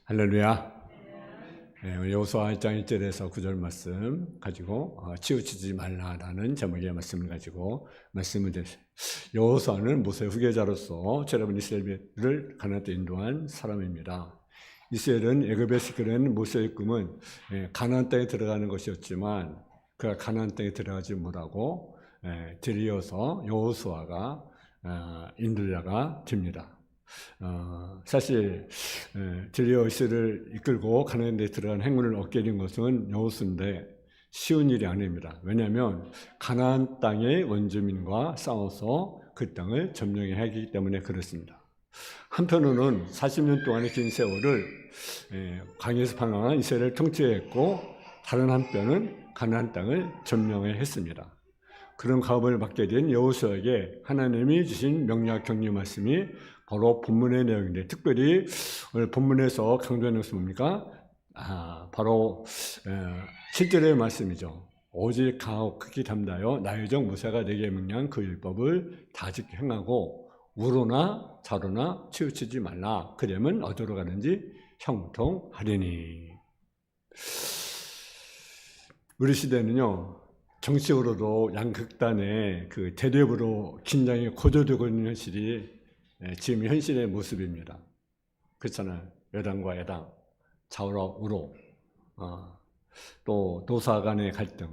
할렐루야. 여호수아 1장 1절에서 9절 말씀 가지고 치우치지 말라라는 제목의 말씀을 가지고 말씀을 드렸어요. 여호수아는 모세의 후계자로서 여러분 이스라엘을 가나안 땅에 인도한 사람입니다. 이스라엘은 애굽에서 이끌어낸 모세의 꿈은 가나안 땅에 들어가는 것이었지만 그가 가나안 땅에 들어가지 못하고 드디어서 여호수아가 인도자가 됩니다. 사실 드리어스를 이끌고 가나안 데 들어간 행운을 얻게 된 것은 여호수인데 쉬운 일이 아닙니다. 왜냐하면 가나안 땅의 원주민과 싸워서 그 땅을 점령해야 하기 때문에 그렇습니다. 한편으로는 40년 동안의 긴 세월을 광야에서 방황한 이스라엘을 통치했고 다른 한편은 가나안 땅을 점령해야 했습니다. 그런 가업을 받게 된 여호수아에게 하나님이 주신 명령 격려 말씀이 바로 본문의 내용인데, 특별히 오늘 본문에서 강조하는 것은 뭡니까? 바로 7절의 말씀이죠. 오직 강하고 크게 담다여 나의 종 모세가 내게 명령한 그 율법을 다 지켜 행하고 우로나 좌로나 치우치지 말라. 그러면 어디로 가는지 형통하리니. 우리 시대는요, 정치적으로도 양극단의 그 대립으로 긴장이 고조되고 있는 현실이 지금 현실의 모습입니다. 그렇잖아요. 여당과 야당, 좌우로 우로, 또 도사 간의 갈등,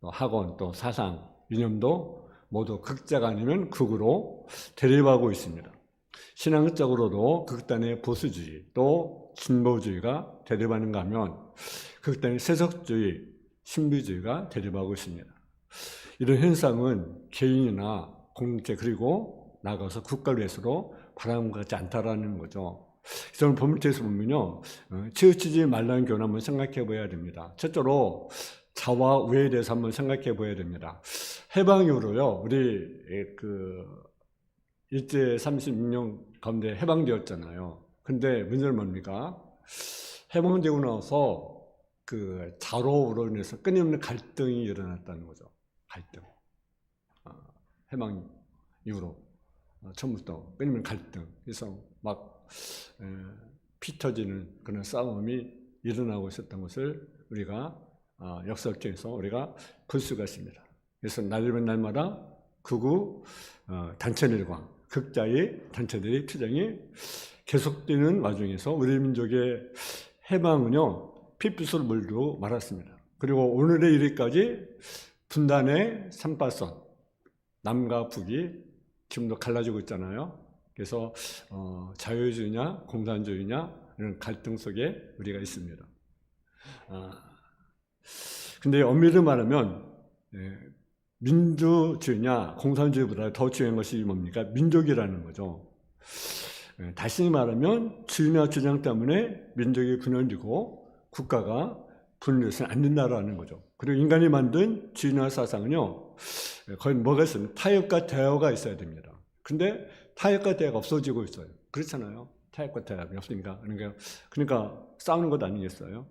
또 학원, 또 사상, 이념도 모두 극자가 아니면 극으로 대립하고 있습니다. 신앙적으로도 극단의 보수주의, 또 진보주의가 대립하는가 하면 극단의 세속주의, 신비주의가 대립하고 있습니다. 이런 현상은 개인이나 공동체 그리고 나가서 국가를 위해서도 바라는 것 같지 않다라는 거죠. 그래서 본문에서 보면요, 치우치지 말라는 교훈 한번 생각해 봐야 됩니다. 첫째로 좌와 우에 대해서 한번 생각해 봐야 됩니다. 해방 이후로요, 우리 일제 36년 가운데 해방되었잖아요. 근데 문제는 뭡니까? 해방되고 나서 그 좌로 우로 인해서 끊임없는 갈등이 일어났다는 거죠. 갈등. 해방 이후로. 처음부터 끊임없는 갈등, 그래서 막 피 터지는 그런 싸움이 일어나고 있었던 것을 우리가 역사학에서 우리가 볼 수가 있습니다. 그래서 날이면 날마다 극우 단체들과 극자의 단체들의 투쟁이 계속되는 와중에서 우리 민족의 해방은요 피빛으로 물들고 말았습니다. 그리고 오늘의 이르기까지 분단의 삼파선, 남과 북이 지금도 갈라지고 있잖아요. 그래서 자유주의냐 공산주의냐 이런 갈등 속에 우리가 있습니다. 근데 엄밀히 말하면 민주주의냐 공산주의보다 더 중요한 것이 뭡니까? 민족이라는 거죠. 다시 말하면 주의나 주장 때문에 민족이 분열되고 국가가 분열해서는 안 된다라는 거죠. 그리고 인간이 만든 주의나 사상은요, 거의 뭐가 있습니까? 타협과 대화가 있어야 됩니다. 근데 타협과 대화가 없어지고 있어요. 그렇잖아요. 타협과 대화가 없으니까. 그러니까 싸우는 것 아니겠어요?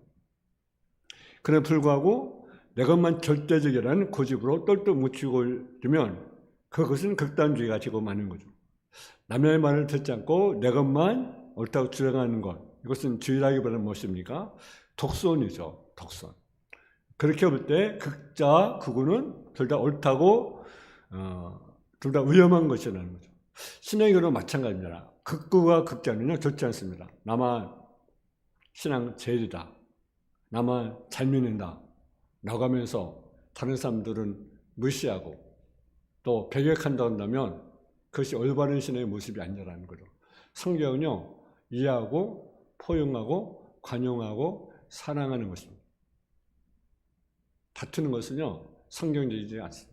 그럼에도 불구하고 내 것만 절대적이라는 고집으로 똘똘 묻히고 있으면 그것은 극단주의가 되고 마는 거죠. 남의 말을 듣지 않고 내 것만 옳다고 주장하는 것. 이것은 주의라기보다는 무엇입니까? 독선이죠. 독선. 그렇게 볼 때 극자, 극우는 둘 다 옳다고 둘 다 위험한 것이라는 거죠. 신앙으로 마찬가지입니다. 극우와 극자는요 좋지 않습니다. 나만 신앙 제일이다. 나만 잘 믿는다. 나가면서 다른 사람들은 무시하고 또 배격한다 한다면 그것이 올바른 신앙의 모습이 아니라는 거죠. 성경은요 이해하고 포용하고 관용하고 사랑하는 것입니다. 다투는 것은요 성경적이지 않습니다.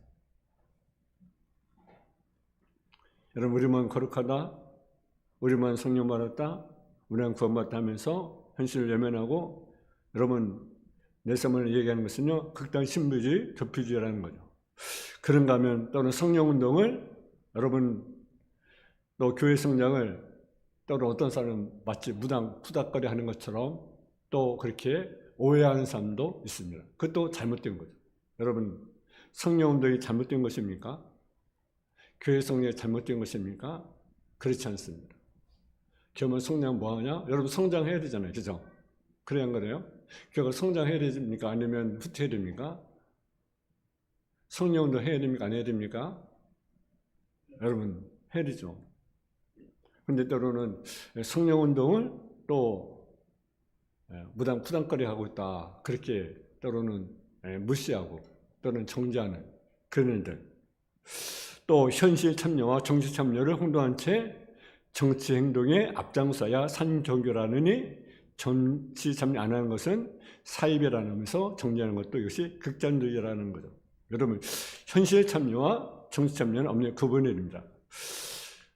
여러분, 우리만 거룩하다, 우리만 성령 받았다, 우리만 구원받다 하면서 현실을 외면하고, 여러분 내 삶을 얘기하는 것은요 극단 신비주의, 도피주의라는 거죠. 그런가 하면 또는 성령운동을 여러분 또 교회 성장을 또는 어떤 사람은 마치 무당 푸닥거리 하는 것처럼 또 그렇게 오해하는 사람도 있습니다. 그것도 잘못된 거죠. 여러분, 성령운동이 잘못된 것입니까? 교회 성령이 잘못된 것입니까? 그렇지 않습니다. 교회만 성장 뭐하냐? 여러분 성장해야 되잖아요. 그죠? 그래야 안 그래요? 교회가 성장해야 됩니까? 아니면 후퇴해야 됩니까? 성령도 해야 됩니까? 안 해야 됩니까? 여러분 해야 되죠. 근데 때로는 성령운동을 또 무당푸당거리 하고 있다. 그렇게 때로는 무시하고 또는 정지하는 그런 일들. 또 현실 참여와 정치 참여를 홍도한 채 정치 행동에 앞장서야 산정교라느니 정치 참여 안 하는 것은 사이비라면서 정리하는 것도 이것이 극단주의라는 거죠. 여러분 현실 참여와 정치 참여는 없는 구분입니다.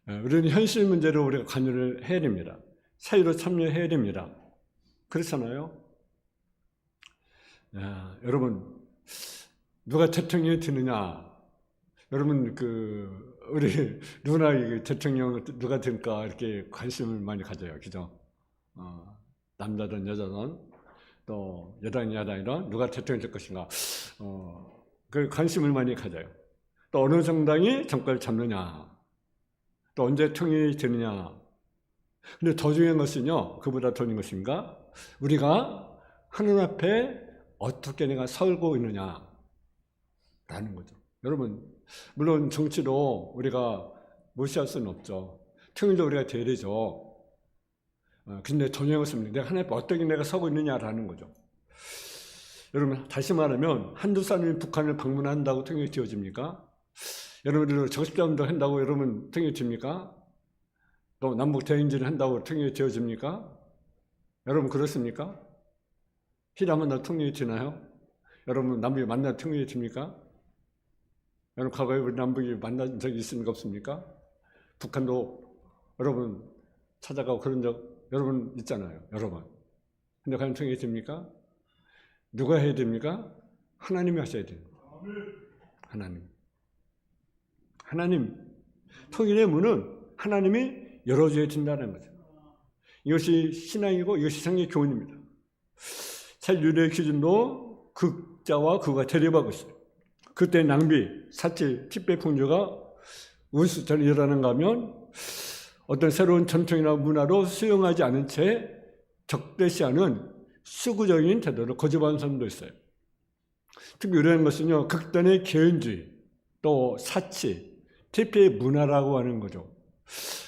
우리는 현실 문제로 우리가 관여를 해야 됩니다. 사회로 참여해야 됩니다. 그렇잖아요. 여러분 누가 대통령이 되느냐? 여러분 우리 누나 대통령 누가 될까 이렇게 관심을 많이 가져요. 그죠? 남자든 여자든 또 여당이 야당이든 누가 대통령이 될 것인가? 그 관심을 많이 가져요. 또 어느 정당이 정권을 잡느냐? 또 언제 통일이 되느냐? 근데 더 중요한 것은요, 그보다 더 중요한 것인가? 우리가 하늘 앞에 어떻게 내가 서고 있느냐라는 거죠. 여러분, 물론 정치도 우리가 무시할 수는 없죠. 통일도 우리가 돼야 되죠. 근데 더 중요한 것은 내가 하늘 앞에 어떻게 내가 서고 있느냐라는 거죠. 여러분, 다시 말하면 한두 사람이 북한을 방문한다고 통일이 되어집니까? 여러분들 적십자운동 한다고 여러분 통일이 됩니까? 또 남북 대행진을 한다고 통일이 되어집니까? 여러분 그렇습니까? 히라만 날 통일이 되나요? 여러분 남북이 만나 통일이 됩니까? 여러분 과거에 우리 남북이 만난 적이 있습니까? 없습니까? 북한도 여러분 찾아가고 그런 적 여러분 있잖아요. 여러 번. 근데 과연 통일이 됩니까? 누가 해야 됩니까? 하나님이 하셔야 됩니다. 하나님. 통일의 문은 하나님이 열어줘야 된다는 거죠. 이것이 신앙이고 이것이 성경의 교훈입니다. 유대의 기준도 극자와 극가 대립하고 있어요. 그때 낭비, 사치, 핍배 풍조가 우수처럼 일어나는가 하면 어떤 새로운 전통이나 문화로 수용하지 않은 채 적대시하는 수구적인 태도를 고집하는 사람도 있어요. 특히 이런 것은요, 극단의 개인주의, 또 사치, 핍배의 문화라고 하는 거죠.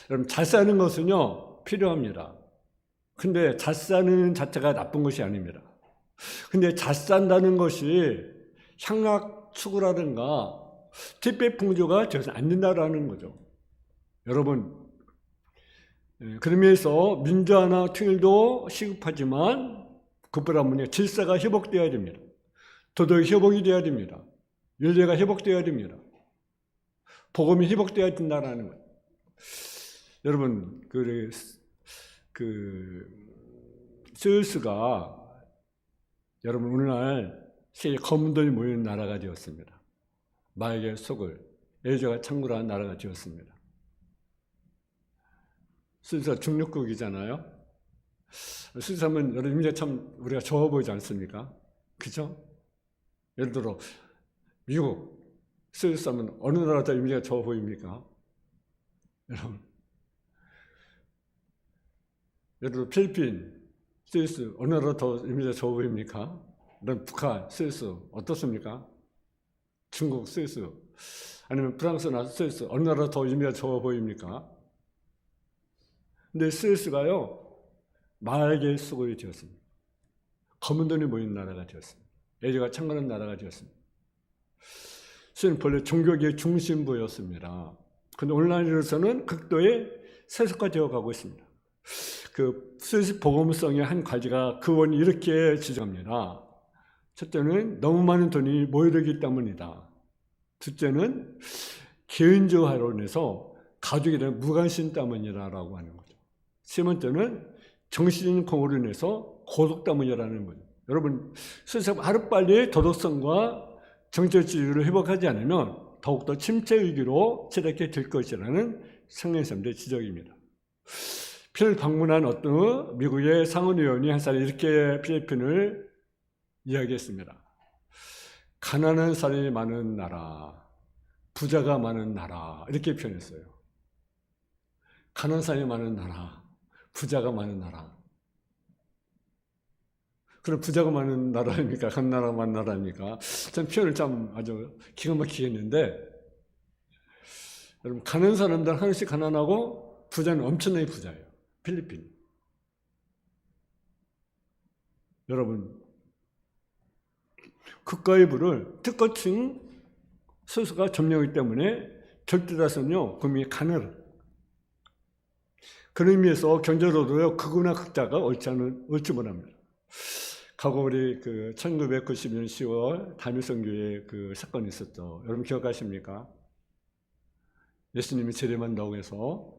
여러분, 잘 사는 것은요, 필요합니다. 근데 잘 사는 자체가 나쁜 것이 아닙니다. 근데 잘 산다는 것이 향락 추구라든가 핍배 풍조가 되어서 안 된다라는 거죠. 여러분, 그러면서 민주화나 통일도 시급하지만 그보다 뭐냐, 질서가 회복되어야 됩니다. 도덕이 회복이 되어야 됩니다. 윤리가 회복되어야 됩니다. 복음이 회복되어야 된다는 거예요. 여러분, 스위스가 여러분 오늘날 세계 검은돈이 모이는 나라가 되었습니다. 마에게 속을 애주가 창구라는 나라가 되었습니다. 스위스가 중립국이잖아요. 스위스 하면 여러분 이미지가 참 우리가 좋아 보이지 않습니까? 그죠? 예를 들어 미국, 스위스 하면 어느 나라 더 이미지가 좋아 보입니까? 여러분, 예를 들어 필리핀, 스위스 어느 나라 더 이미지가 좋아 보입니까? 북한, 스위스 어떻습니까? 중국, 스위스 아니면 프랑스나 스위스 어느 나라 더 이미지가 좋아 보입니까? 근데 스위스가요 마에게 수고이 되었습니다. 검은 돈이 모인 나라가 되었습니다. 애주가 창건한 나라가 되었습니다. 스위스는 본래 종교계의 중심부였습니다. 그런데 오늘날에서는 극도의 세속화되어 가고 있습니다. 스위스 복음성의 한 가지가 그 원이 이렇게 지적합니다. 첫째는 너무 많은 돈이 모이기 때문이다. 둘째는 개인주의화로 인해서 가족에 대한 무관심 때문이라고 하는 거죠. 세 번째는 정신 공으로 인해서 고독 때문이라는 거죠. 여러분, 스스로 하루빨리 도덕성과 정치적 지위를 회복하지 않으면 더욱더 침체 위기로 치닫게 될 것이라는 성경사람들의 지적입니다. 필리핀을 방문한 어떤 미국의 상원의원이 한 사람이 이렇게 필리핀을 이야기했습니다. 가난한 사람이 많은 나라, 부자가 많은 나라 이렇게 표현했어요. 가난한 사람이 많은 나라, 부자가 많은 나라. 그럼 부자가 많은 나라입니까? 한 나라가 많은 나라입니까? 참 표현을 참 아주 기가 막히게 했는데, 여러분, 가난한 사람들 하나씩 가난하고 부자는 엄청나게 부자예요. 필리핀. 여러분, 국가의 부를 특허층 소수가 점령하기 때문에 절대다수는요, 국민이 가난해요. 그런 의미에서 경제로도요, 극우나 극자가 옳지 못합니다. 과거 우리 1990년 10월 다미성교회 사건이 있었죠. 여러분 기억하십니까? 예수님이 재림한다고 해서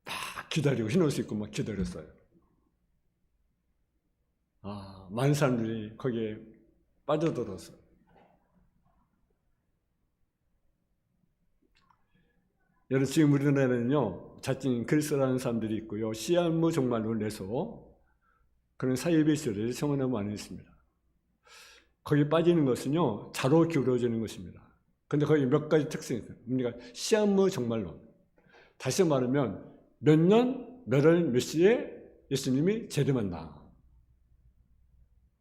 막 기다리고 흰 옷 입고 막 기다렸어요. 많은 사람들이 거기에 빠져들었어요. 여러분 지금 우리나라에는요, 자칭 그리스도라는 사람들이 있고요, 시한부 종말론을 내서 그런 사이비 시설이 정말 많이 있습니다. 거기 빠지는 것은요, 자로 기울어지는 것입니다. 근데 거기 몇 가지 특징이 있어요. 우리가 시한부 종말론. 다시 말하면 몇 년, 몇 월, 몇 시에 예수님이 재림한다.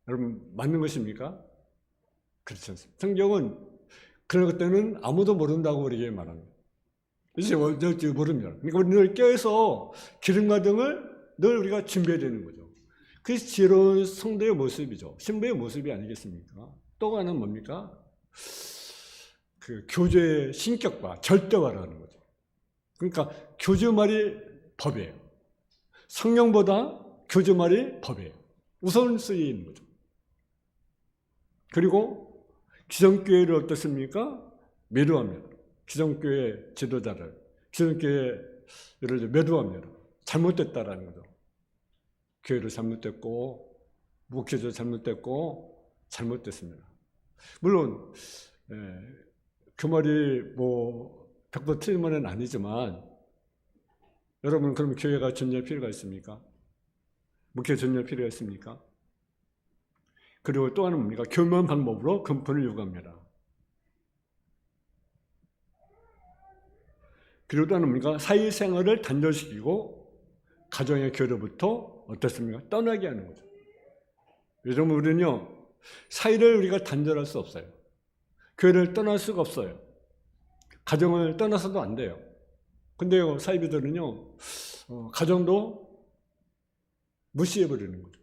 여러분 맞는 것입니까? 그렇지 않습니다. 성경은 그런 것들은 아무도 모른다고 우리에게 말합니다. 이제 모릅니다. 그러니까 우리 늘 껴서 기름과 등을 늘 우리가 준비해야 되는 거죠. 그게 지혜로운 성도의 모습이죠. 신부의 모습이 아니겠습니까? 또 하나는 뭡니까? 교제의 신격과 절대화라는 거죠. 그러니까 교제말이 법이에요. 성령보다 교제말이 법이에요. 우선순위에 있는 거죠. 그리고 기성교회를 어떻습니까? 매도합니다. 기성교회 지도자를, 기성교회를 매도합니다. 잘못됐다라는 거죠. 교회도 잘못됐고, 목회도 잘못됐고, 잘못됐습니다. 물론, 그 말이 100% 틀린 말은 아니지만, 여러분, 그럼 교회가 존재할 필요가 있습니까? 목회 존재할 필요가 있습니까? 그리고 또 하나는 뭡니까? 교묘한 방법으로 근본을 요구합니다. 그리고 또 하나는 뭡니까? 사회생활을 단절시키고 가정의 교회로부터 어떻습니까? 떠나게 하는 거죠. 요즘 우리는요, 사회를 우리가 단절할 수 없어요. 교회를 떠날 수가 없어요. 가정을 떠나서도 안 돼요. 근데요, 사이비들은요, 가정도 무시해버리는 거죠.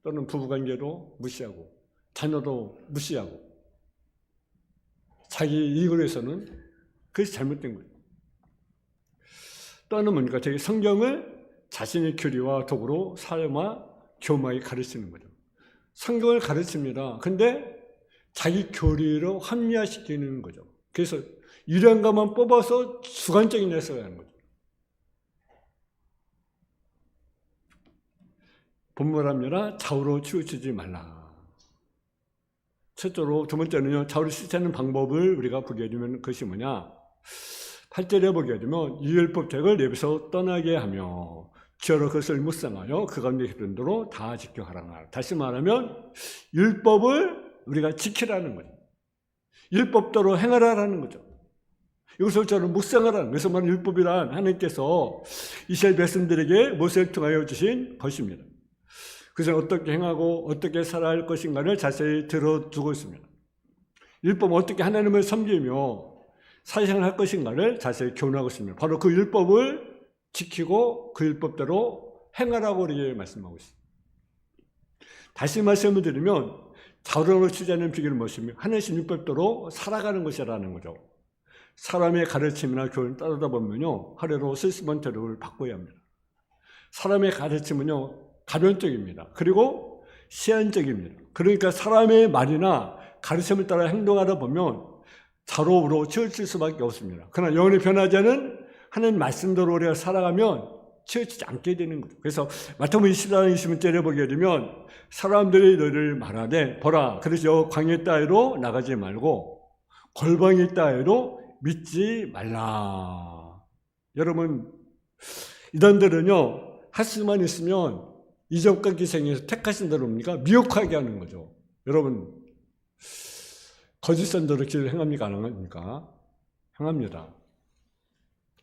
또는 부부관계도 무시하고, 자녀도 무시하고, 자기 이익을 위해서는 그것이 잘못된 거예요. 또 하나는 뭡니까? 자기 성경을 자신의 교리와 도구로 사용하 교묘하게 가르치는 거죠. 성경을 가르칩니다. 근데 자기 교리로 합리화시키는 거죠. 그래서 유리한 것만 뽑아서 주관적인 해석을 하는 거죠. 본물합니다. 좌우로 치우치지 말라. 첫째로, 두 번째는요, 좌우로 치우치지 않는 방법을 우리가 보게 되면 그것이 뭐냐? 8절에 보게 되면 유율법책을 내비서 떠나게 하며 기어로 그것을 묵상하여 그 가운데 있는 대로 다 지켜하라. 다시 말하면 율법을 우리가 지키라는 거죠. 율법대로 행하라는 거죠. 이것을 저는 묵상하라는, 그래서 말하는 율법이란 하나님께서 이스라엘 백성들에게 모세를 통하여 주신 것입니다. 그래서 어떻게 행하고 어떻게 살아야 할 것인가를 자세히 들어두고 있습니다. 율법은 어떻게 하나님을 섬기며 사실생활 할 것인가를 자세히 교훈하고 있습니다. 바로 그 율법을 지키고 그 율법대로 행하라고 우리에게 말씀하고 있습니다. 다시 말씀을 드리면 자우론을 취재하는 비결은 무엇입니까? 하나님 율법대로 살아가는 것이라는 거죠. 사람의 가르침이나 교훈을 따르다 보면요, 하루로 수십 번 대접을 바꿔야 합니다. 사람의 가르침은요, 가변적입니다. 그리고 시한적입니다. 그러니까 사람의 말이나 가르침을 따라 행동하다 보면 자로우로 치우칠 수밖에 없습니다. 그러나 영원히 변하지 않은 하나님 말씀대로 우리가 살아가면 치우치지 않게 되는 거죠. 그래서 마태복음 24장 20절에 보게 되면 사람들이 너를 말하되 보라, 그래서 광야 따위로 나가지 말고 골방이 따위로 믿지 말라. 여러분, 이단들은요, 할 수만 있으면 이적과 기생에서 택하신 대로 뭡니까? 미혹하게 하는 거죠. 여러분, 거짓 선도로 길을 행합니까? 안 행합니까? 행합니다.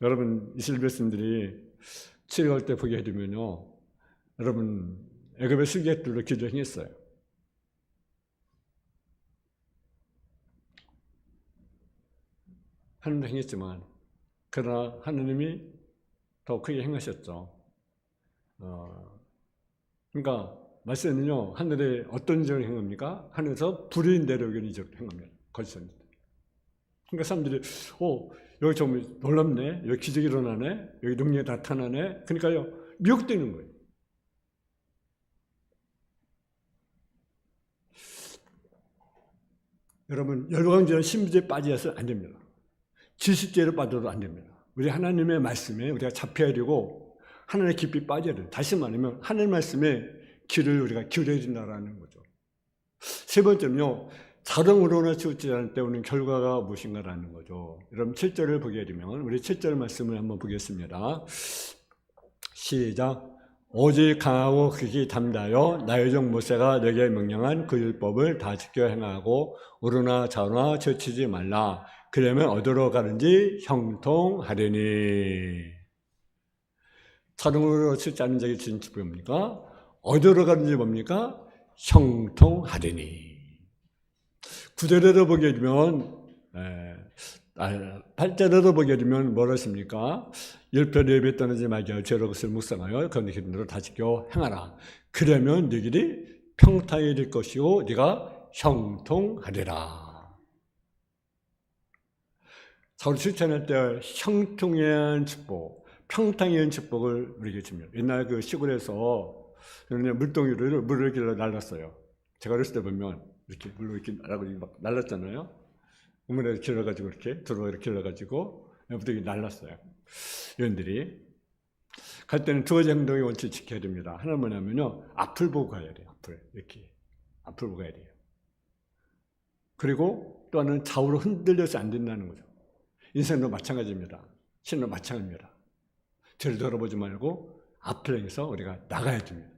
여러분, 이스라엘 백성들이 출애굽할 때 보게 되면요, 여러분 애굽의 술객들로 기도를 행했어요. 하나님도 행했지만 그러나 하나님이 더 크게 행하셨죠. 그러니까 말씀은요, 하늘에 어떤 일을 행합니까? 하늘에서 불이 내려오는 일을 행합니다. 거짓선지. 그러니까 사람들이 여기 정말 놀랍네, 여기 기적이 일어나네, 여기 능력이 나타나네. 그러니까요, 미혹되는 거예요. 여러분, 열방제는 신비주의에 빠져서 안 됩니다. 지식제로 빠져도 안 됩니다. 우리 하나님의 말씀에 우리가 잡혀야 되고 하나님의 깊이 빠져야 돼요. 다시 말하면 하나님의 말씀에 귀를 우리가 기울여야 된다는 거죠. 세 번째는요, 자동으로나 치우치지 않을 때 오는 결과가 무엇인가라는 거죠. 여러분 7절을 보게 되면 우리 7절 말씀을 한번 보겠습니다. 시작. 오직 강하고 극히 담대하여 나의 종 모세가 너에게 명령한 그 율법을 다 지켜 행하고 오르나 좌우나 치우치지 말라. 그러면 어디로 가는지 형통하리니. 자동으로 치우치지 않는 자에게 진짜 뭡니까? 어디로 가는지 뭡니까? 형통하리니. 구절에도 보게 되면 8절에도 보게 되면 뭐라 했습니까? 율법의 예배 떠나지 말게 하여 죄로 것을 묵상하여 거룩한 기준으로 다 지켜 행하라. 그러면 너희들이 평탄이 될 것이고 네가 형통하리라. 자우리 실천할 때 형통한 축복, 평탄한 축복을 우리에게 줍니다. 옛날 그 시골에서 물동이를 물을 길러 날랐어요. 제가 어렸을 때 보면 이렇게 물로 이렇게 막 날랐잖아요. 우물에 길러가지고 이렇게 들어가 길러가지고 물동이 날랐어요. 여인들이 갈 때는 두 가지 행동의 원칙을 지켜야 됩니다. 하나는 뭐냐면요, 앞을 보고 가야 돼요. 이렇게 앞을 보고 가야 돼요. 그리고 또 하나는 좌우로 흔들려서 안 된다는 거죠. 인생도 마찬가지입니다. 신도 마찬가지입니다. 뒤를 돌아보지 말고 앞을 향해서 우리가 나가야 됩니다.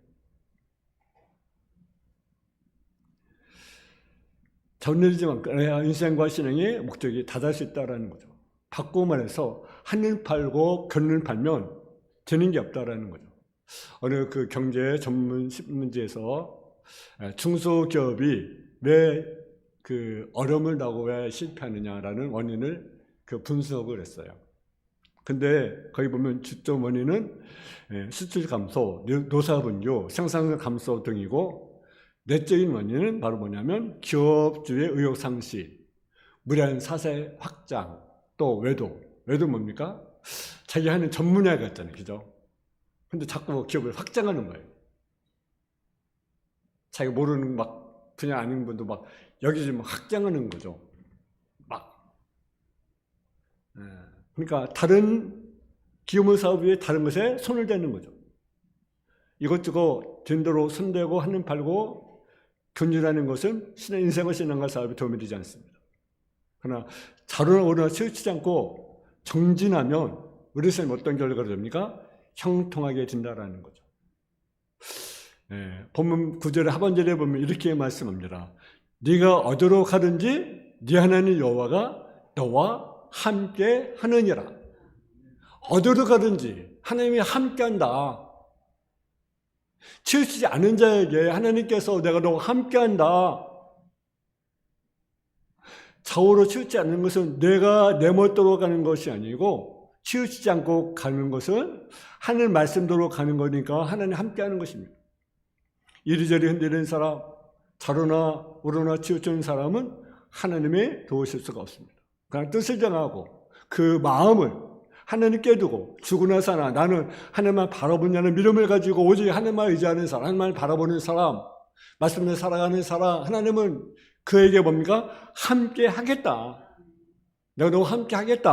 전례지만 그래야 인생과 신앙의 목적이 다달 수 있다는 거죠. 바꾸고 말해서 한눈 팔고 곁눈 팔면 되는 게 없다라는 거죠. 어느 그 경제 전문 신문지에서 중소기업이 왜 그 어려움을 나고 왜 실패하느냐라는 원인을 그 분석을 했어요. 근데 거기 보면 주점 원인은 수출 감소, 노사 분교, 생산 감소 등이고, 내적인 원인은 바로 뭐냐면 기업주의 의욕 상실, 무리한 사세 확장, 또 외도 뭡니까? 자기 하는 전문야가 있잖아요, 그죠? 근데 자꾸 기업을 확장하는 거예요. 자기가 모르는 막 분야 아닌 분도 막 여기저기 막 확장하는 거죠. 막. 그러니까 다른 기업의 사업 위에 다른 것에 손을 대는 거죠. 이것저것 된대로 손대고 한눈 팔고 균일하는 것은 인생과 신앙과 사업에 도움이 되지 않습니다. 그러나 자루나 오르나 치우치지 않고 정진하면 우리 삶에 어떤 결과가 됩니까? 형통하게 된다라는 거죠. 본문 9절의 하반절에 보면 이렇게 말씀합니다. 네가 어디로 가든지 네 하나님 여호와가 너와 함께 하느니라. 어디로 가든지 하나님이 함께 한다. 치우치지 않은 자에게 하나님께서 내가 너와 함께 한다. 좌우로 치우치지 않는 것은 내가 내 멋대로 가는 것이 아니고, 치우치지 않고 가는 것은 하늘 말씀대로 가는 거니까 하나님 함께 하는 것입니다. 이리저리 흔들리는 사람, 좌로나 우로나 치우치는 사람은 하나님이 도우실 수가 없습니다. 그냥 뜻을 정하고 그 마음을 하나님께 두고 죽고 나서나 나는 하나님만 바라보냐는 믿음을 가지고 오직 하나님만 의지하는 사람, 하나님만 바라보는 사람, 말씀대로 살아가는 사람, 하나님은 그에게 뭡니까? 함께 하겠다. 내가 너와 함께 하겠다.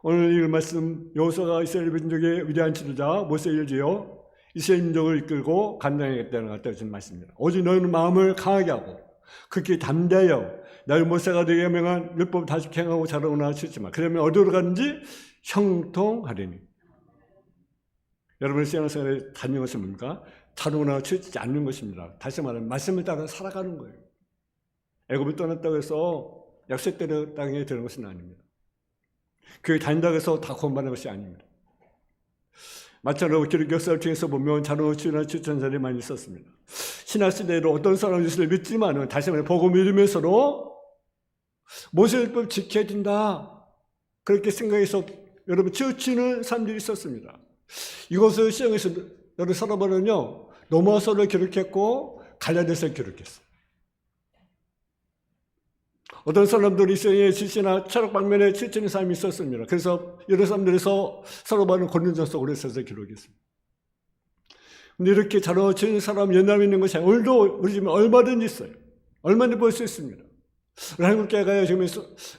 오늘 이 말씀, 여호수아가 이스라엘 민족의 위대한 지도자 모세를 지어 이스라엘 민족을 이끌고 감당하겠다는 것 같다는 말씀입니다. 오직 너희는 마음을 강하게 하고 극히 담대하여 나의 모세가 너희에게 명한 율법을 다 지켜 행하고 자라오나 치우치지 마. 그러면 어디로 가는지 형통하리니. 여러분의 신앙생활에 다니는 것은 뭡니까? 자라오나 치우치지 않는 것입니다. 다시 말하면 말씀을 따라 살아가는 거예요. 애굽을 떠났다고 해서 약속대로 땅에 들어간 것은 아닙니다. 교회 다닌다고 해서 다 구원받는 것이 아닙니다. 마찬가지로 기독교 역사를 통해서 보면 자로우치나 추천자들이 많이 있었습니다. 신학시대로 어떤 사람은 예수를 믿지만은 다시 말해 복음 믿으면서도 모세율법 지켜야 된다, 그렇게 생각해서 여러분 치우치는 사람들이 있었습니다. 이것을 시험에서 여러분 서로바는요 로마서를 기록했고 갈라디아서를 기록했어요. 어떤 사람들이 이성의 지시나 철학 방면에 치우치는 사람이 있었습니다. 그래서 여러 사람들에서 서로바는 고린도전서 오래서서 기록했습니다. 근데 이렇게 자로치는 사람 연합이 있는 것이 아니라 오늘도 우리 집에 얼마든지 있어요. 얼마든지 볼 수 있습니다. 우리 한국교회가 지금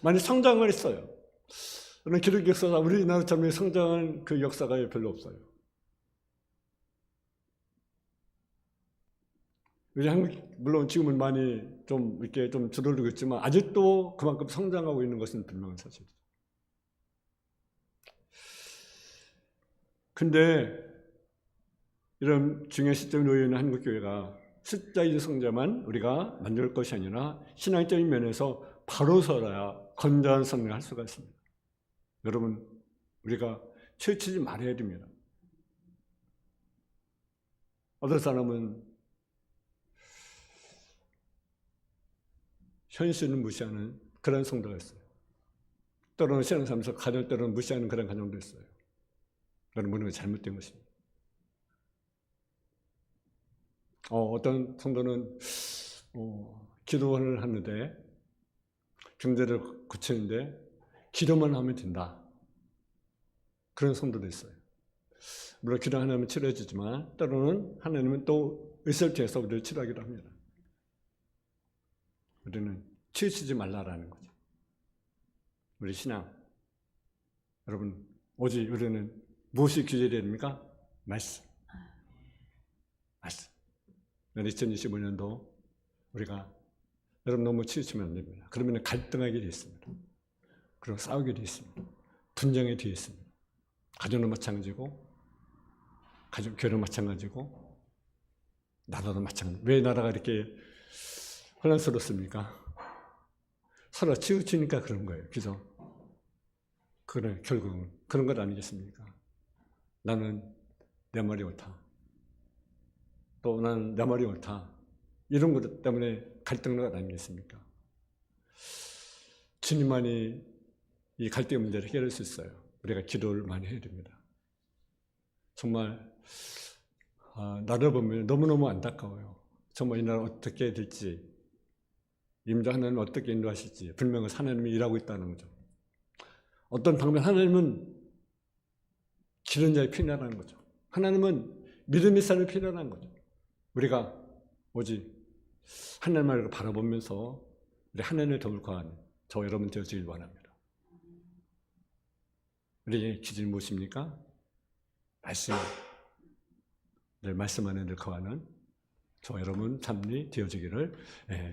많이 성장을 했어요. 그런 기독 역사가 우리나라처럼 성장한 그 역사가 별로 없어요. 우리 한국 물론 지금은 많이 좀 이렇게 좀 줄어들고 있지만 아직도 그만큼 성장하고 있는 것은 분명한 사실이죠. 근데 이런 중요한 시점에 놓여 있는 한국 교회가 숫자의 성자만 우리가 만들 것이 아니라 신앙적인 면에서 바로 서야 건전한 성령을 할 수가 있습니다. 여러분, 우리가 치우치지 말아야 됩니다. 어떤 사람은 현실을 무시하는 그런 성도가 있어요. 때로는 신앙생활에서 가정 때로는 무시하는 그런 가정도 있어요. 그런 모든 게 잘못된 것입니다. 어떤 성도는 기도를 하는데 경제를 고치는데 기도만 하면 된다, 그런 성도도 있어요. 물론 기도 하나면 치료해주지만 때로는 하나님은 또 의사를 통해서 우리를 치료하기도 합니다. 우리는 치우치지 말라라는 거죠. 우리 신앙, 여러분, 오직 우리는 무엇이 규제되어야 됩니까? 말씀. 말씀. 2025년도 우리가 여러분 너무 치우치면 안 됩니다. 그러면 갈등하게 되어 있습니다. 그리고 싸우게 되어 있습니다. 분쟁에 되어 있습니다. 가정도 마찬가지고, 교회도 마찬가지고, 나라도 마찬가지고. 왜 나라가 이렇게 혼란스럽습니까? 서로 치우치니까 그런 거예요. 그죠? 그래, 결국은 그런 것 아니겠습니까? 나는 내 말이 옳다, 또 나는 내 말이 옳다, 이런 것 때문에 갈등하는 것 아니겠습니까? 주님만이 이 갈등의 문제를 해결할 수 있어요. 우리가 기도를 많이 해야 됩니다. 정말 나를 보면 너무너무 안타까워요. 정말 이 나라 어떻게 될지, 임자 하나님은 어떻게 인도하실지 분명히 하나님이 일하고 있다는 거죠. 어떤 방면 하나님은 기른 자의 필요하다는 거죠. 하나님은 믿음의 사람이 필요하다는 거죠. 우리가 오직 하나님을 바라보면서 우리 하나님의 도움을 구하는 저 여러분 되어지길 바랍니다. 우리의 기준이 무엇입니까? 말씀. 늘 말씀 안에 늘 거하는 저 여러분 참리 되어지기를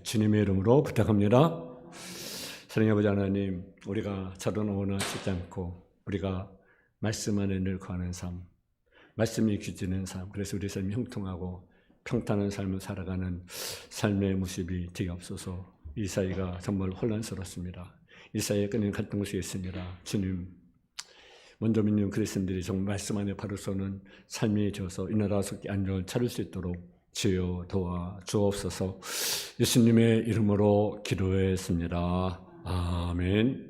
주님의 이름으로 부탁합니다. 사랑의 아버지 하나님, 우리가 자로는 원하지 않고 우리가 말씀 안에 늘 거하는 삶, 말씀이 규지는 삶, 그래서 우리 삶이 형통하고 평탄한 삶을 살아가는 삶의 모습이 되옵소서. 이 사이가 정말 혼란스럽습니다. 이 사이에 끊인 갈등 속에 있습니다. 주님, 먼저 믿는 그리스도인들이 정말 말씀 안에 바로 서는 삶이 되어서 이 나라 속에 안정을 찾을 수 있도록 주여 도와 주옵소서. 예수님의 이름으로 기도했습니다. 아멘.